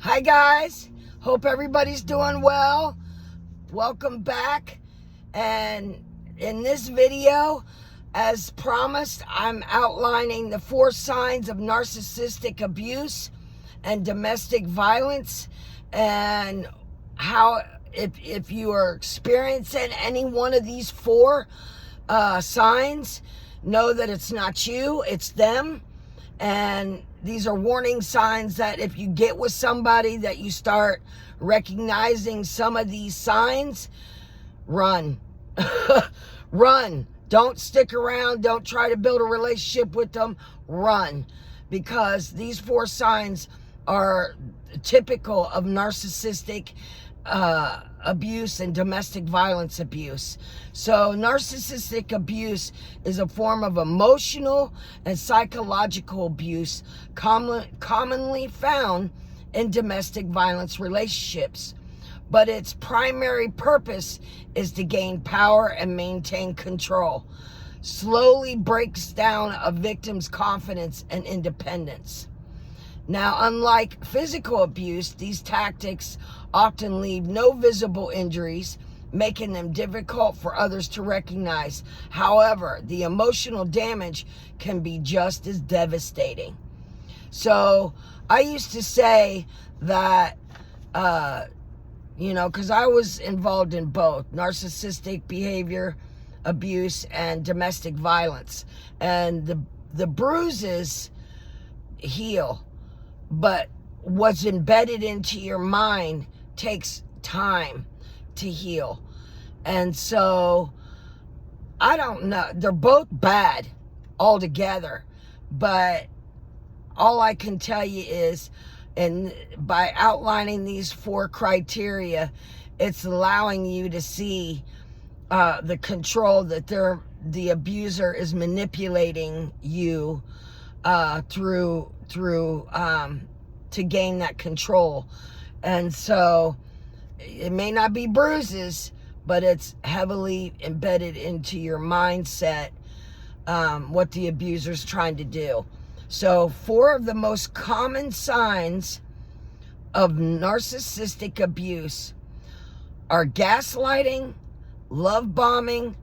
Hi guys, hope everybody's doing well. Welcome back. And in this video, as promised, I'm outlining the 4 signs of narcissistic abuse and domestic violence, and how if you are experiencing any one of these 4 signs, know that it's not you, it's them. And these are warning signs that if you get with somebody that you start recognizing some of these signs, run. Run. Don't stick around. Don't try to build a relationship with them. Run. Because these 4 signs are typical of narcissistic abuse and domestic violence abuse. So narcissistic abuse is a form of emotional and psychological abuse commonly found in domestic violence relationships. But its primary purpose is to gain power and maintain control. Slowly breaks down a victim's confidence and independence. Now, unlike physical abuse, these tactics often leave no visible injuries, making them difficult for others to recognize. However, the emotional damage can be just as devastating. So I used to say that, because I was involved in both narcissistic behavior, abuse, and domestic violence. And the bruises heal, but what's embedded into your mind takes time to heal. And so I don't know, they're both bad altogether, but all I can tell you is, and by outlining these 4 criteria, it's allowing you to see the control that the abuser is manipulating you through to gain that control. And so it may not be bruises, but it's heavily embedded into your mindset, what the abuser's trying to do. So 4 of the most common signs of narcissistic abuse are gaslighting, love bombing,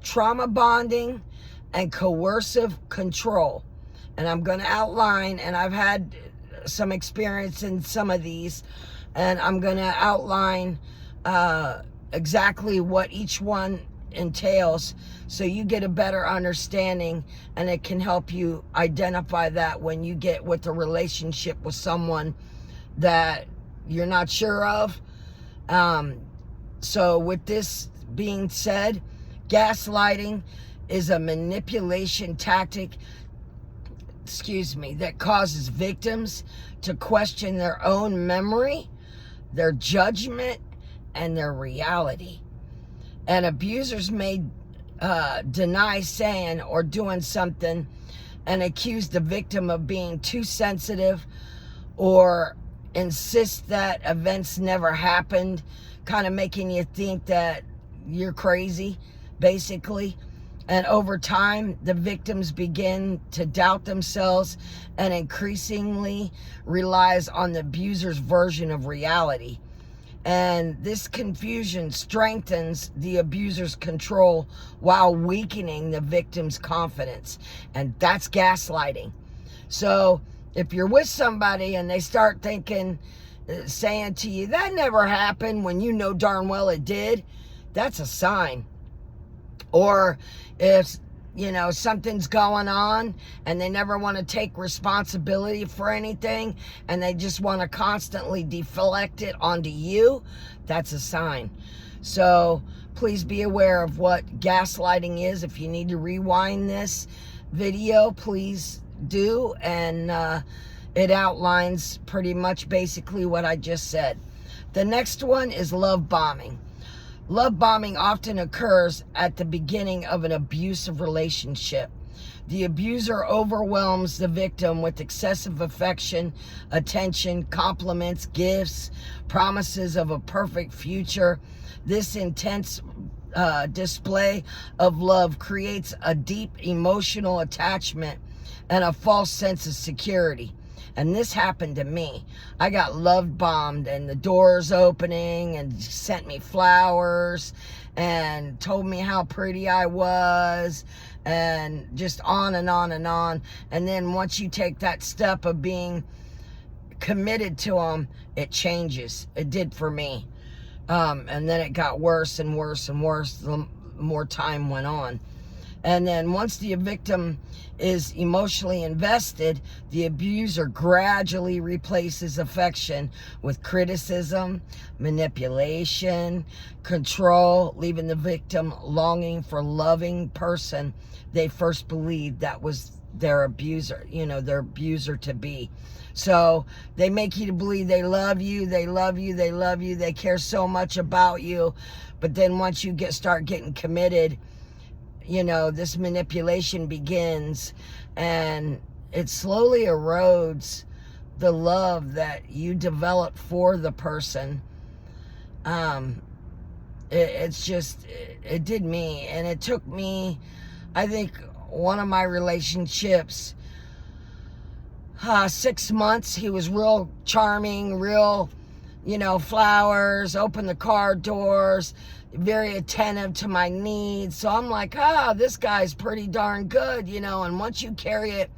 trauma bonding, and coercive control. And I'm going to outline, and I've had some experience in some of these, and I'm going to outline exactly what each one entails, so you get a better understanding, and it can help you identify that when you get with a relationship with someone that you're not sure of. So with this being said, gaslighting is a manipulation tactic that causes victims to question their own memory, their judgment, and their reality. And abusers may deny saying or doing something and accuse the victim of being too sensitive, or insist that events never happened, kind of making you think that you're crazy, basically. And over time, the victims begin to doubt themselves and increasingly relies on the abuser's version of reality. And this confusion strengthens the abuser's control while weakening the victim's confidence. And that's gaslighting. So if you're with somebody and they start saying to you, that never happened, when you know darn well it did, that's a sign. Or if, something's going on and they never want to take responsibility for anything and they just want to constantly deflect it onto you, that's a sign. So please be aware of what gaslighting is. If you need to rewind this video, please do. And it outlines pretty much basically what I just said. The next one is love bombing. Love bombing often occurs at the beginning of an abusive relationship. The abuser overwhelms the victim with excessive affection, attention, compliments, gifts, promises of a perfect future. This intense display of love creates a deep emotional attachment and a false sense of security. And this happened to me. I got love bombed, and the doors opening, and sent me flowers and told me how pretty I was, and just on and on and on. And then once you take that step of being committed to them, it changes. It did for me. And then it got worse and worse and worse the more time went on. And then once the victim is emotionally invested, the abuser gradually replaces affection with criticism, manipulation, control, leaving the victim longing for loving person they first believed that was their abuser, their abuser to be. So they make you to believe they love you, they love you, they love you, they care so much about you. But then once you start getting committed, this manipulation begins, and it slowly erodes the love that you develop for the person. It did me, and it took me, I think, one of my relationships, 6 months. He was real charming, real, flowers, open the car doors, very attentive to my needs. So I'm like, this guy's pretty darn good, and once you carry it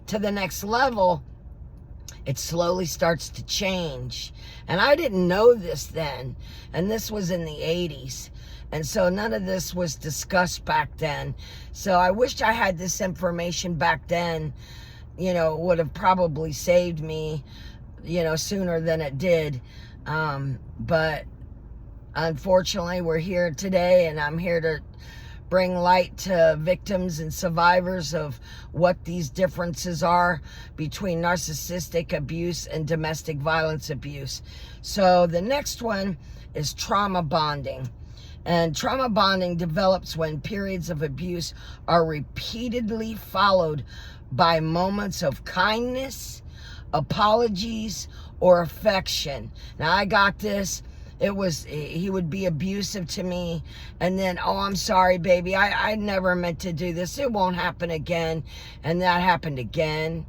to the next level, it slowly starts to change. And I didn't know this then, and this was in the 80s. And so none of this was discussed back then. So I wished I had this information back then. It would have probably saved me, sooner than it did. But unfortunately, we're here today, and I'm here to bring light to victims and survivors of what these differences are between narcissistic abuse and domestic violence abuse. So the next one is trauma bonding. And trauma bonding develops when periods of abuse are repeatedly followed by moments of kindness, apologies, or affection. Now, I got this. He would be abusive to me, and then, oh, I'm sorry, baby, I never meant to do this. It won't happen again. And that happened again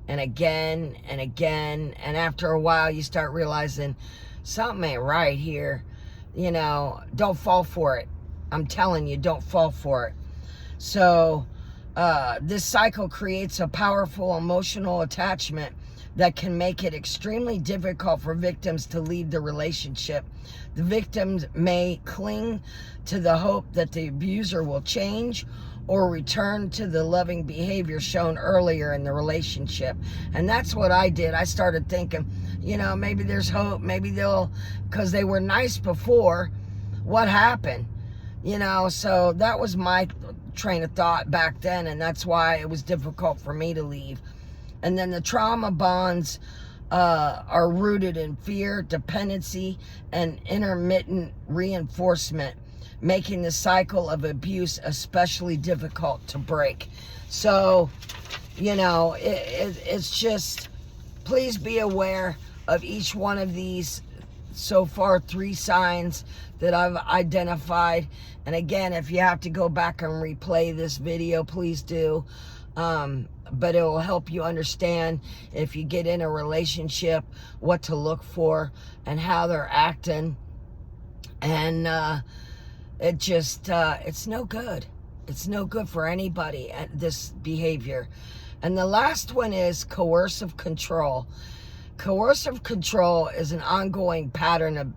and again and again. And after a while, you start realizing something ain't right here. Don't fall for it. I'm telling you, don't fall for it. So this cycle creates a powerful emotional attachment that can make it extremely difficult for victims to leave the relationship. The victims may cling to the hope that the abuser will change or return to the loving behavior shown earlier in the relationship. And that's what I did. I started thinking, maybe there's hope, maybe because they were nice before. What happened? So that was my train of thought back then, and that's why it was difficult for me to leave. And then the trauma bonds are rooted in fear, dependency, and intermittent reinforcement, making the cycle of abuse especially difficult to break. So, it's just, please be aware of each one of these, so far 3 signs that I've identified. And again, if you have to go back and replay this video, please do. But it will help you understand, if you get in a relationship, what to look for and how they're acting. And it's no good. It's no good for anybody, this behavior. And the last one is coercive control. Coercive control is an ongoing pattern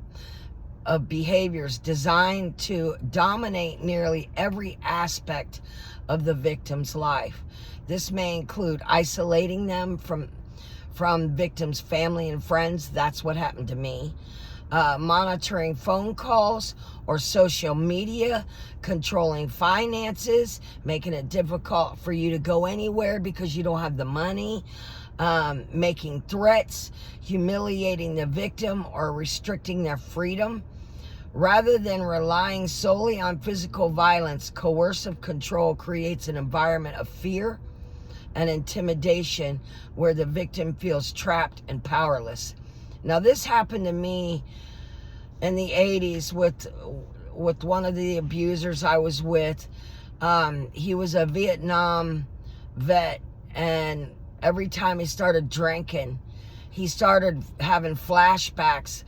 of behaviors designed to dominate nearly every aspect of the victim's life. This may include isolating them from victims' family and friends. That's what happened to me. Monitoring phone calls or social media, controlling finances, making it difficult for you to go anywhere because you don't have the money, making threats, humiliating the victim, or restricting their freedom. Rather than relying solely on physical violence, coercive control creates an environment of fear and intimidation where the victim feels trapped and powerless. Now, this happened to me in the 80s with one of the abusers I was with. He was a Vietnam vet, and every time he started drinking, he started having flashbacks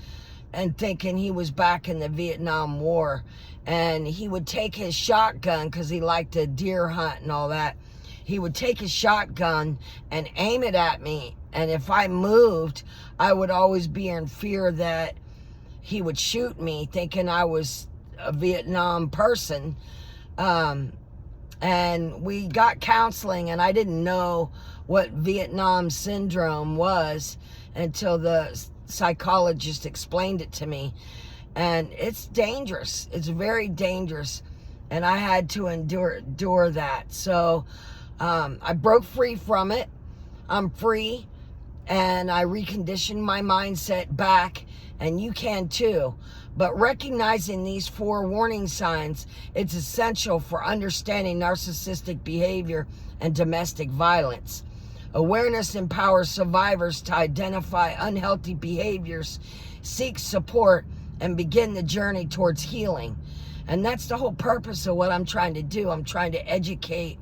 and thinking he was back in the Vietnam War. And he would take his shotgun, because he liked to deer hunt and all that. He would take his shotgun and aim it at me. And if I moved, I would always be in fear that he would shoot me, thinking I was a Vietnam person. And we got counseling, and I didn't know what Vietnam syndrome was until the psychologist explained it to me. And it's dangerous. It's very dangerous. And I had to endure that. So I broke free from it. I'm free. And I reconditioned my mindset back. And you can too. But recognizing these 4 warning signs, it's essential for understanding narcissistic behavior and domestic violence. Awareness empowers survivors to identify unhealthy behaviors, seek support, and begin the journey towards healing. And that's the whole purpose of what I'm trying to do. I'm trying to educate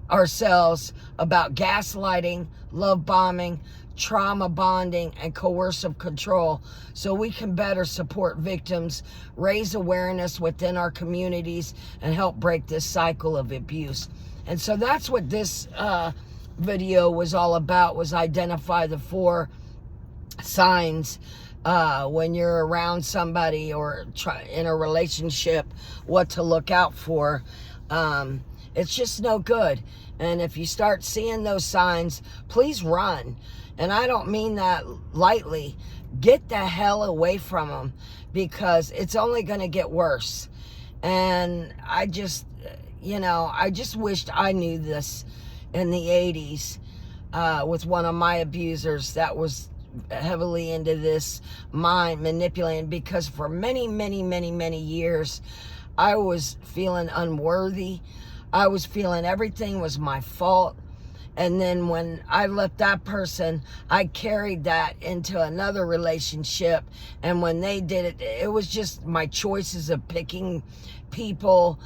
ourselves about gaslighting, love bombing, trauma bonding, and coercive control, so we can better support victims, raise awareness within our communities, and help break this cycle of abuse. And so that's what this video was all about, was identify the 4 signs when you're around somebody or in a relationship, what to look out for. It's just no good. And if you start seeing those signs, please run. And I don't mean that lightly. Get the hell away from them, because it's only going to get worse. And I just wished I knew this in the 80s with one of my abusers that was heavily into this mind manipulating, because for many, many, many, many years, I was feeling unworthy. I was feeling everything was my fault. And then when I left that person, I carried that into another relationship. And when they did it, it was just my choices of picking people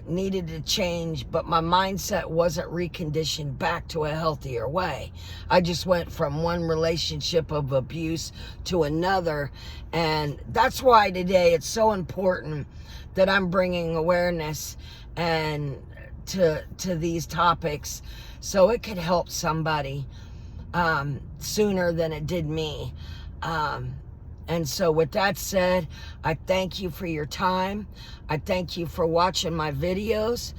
needed to change, but my mindset wasn't reconditioned back to a healthier way. I just went from one relationship of abuse to another. And that's why today it's so important that I'm bringing awareness and to these topics, so it could help somebody sooner than it did me. And so with that said, I thank you for your time. I thank you for watching my videos.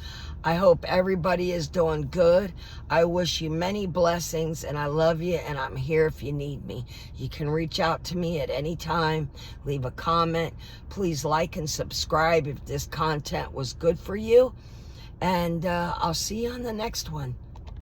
I hope everybody is doing good. I wish you many blessings, and I love you, and I'm here if you need me. You can reach out to me at any time. Leave a comment. Please like and subscribe if this content was good for you. And I'll see you on the next one.